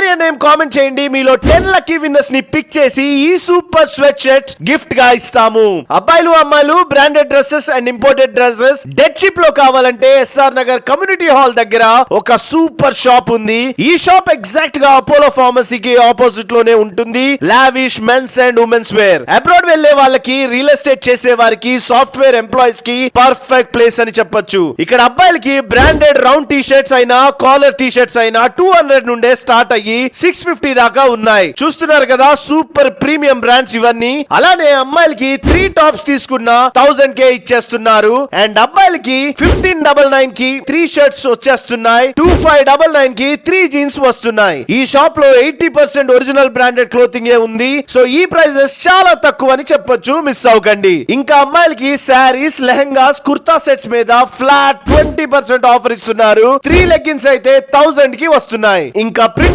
Warrior name comment చేయండి. మీలో 10 lucky winners ని పిక్ చేసి ఈ సూపర్ స్వెట్ షర్ట్ గిఫ్ట్ గా ఇస్తాము. అబ్బాయిలు అమ్మాయిలు branded dresses and imported dresses dead ship లో కావాలంటే ఎస్ఆర్ నగర్ కమ్యూనిటీ హాల్ దగ్గర ఒక సూపర్ షాప్ ఉంది. ఈ షాప్ ఎగ్జాక్ట్ గా అపోలో ఫార్మసీకి ఆపోజిట్ లోనే ఉంటుంది. Lavish men's and women's wear, abroad వెళ్లే వాళ్ళకి, రియల్ ఎస్టేట్ చేసే వారికి, సాఫ్ట్వేర్ ఎంప్లాయీస్ కి పర్ఫెక్ట్ ప్లేస్ అని చెప్పొచ్చు. ఇక్కడ అబ్బాయిలకి బ్రాండెడ్ రౌండ్ టీ షర్ట్స్ అయినా, కాలర్ టీ షర్ట్స్ అయినా 200 నుండే స్టార్ట్ అయ్యి 650 దాకా ఉన్నాయి. చూస్తున్నారు కదా సూపర్ ప్రీమియం బ్రాండ్స్ ఇవన్నీ. అలానే అమ్మాయిలకి 3 టాప్స్ తీసుకున్న 1000 కే ఇచ్చేస్తున్నారు. అండ్ అబ్బాయిలకి 1599 కి 3 షర్ట్స్ వచ్చేస్తున్నాయి. 2599 కి 3 జీన్స్ వస్తున్నాయి. ఈ షాప్ లో 80% ఒరిజినల్ బ్రాండెడ్ క్లోతింగ్ ఏ ఉంది. సో ఈ ప్రైజెస్ చాలా తక్కువ అని చెప్పొచ్చు, మిస్ అవ్వకండి. ఇంకా అమ్మాయిలకి శారీస్, లెహంగాస్, కుర్తా సెట్స్ మీద ఫ్లాట్ 20% ఆఫర్ ఇస్తున్నారు. 3 లెగ్గిన్స్ అయితే 1000 కి వస్తున్నాయి. ఇంకా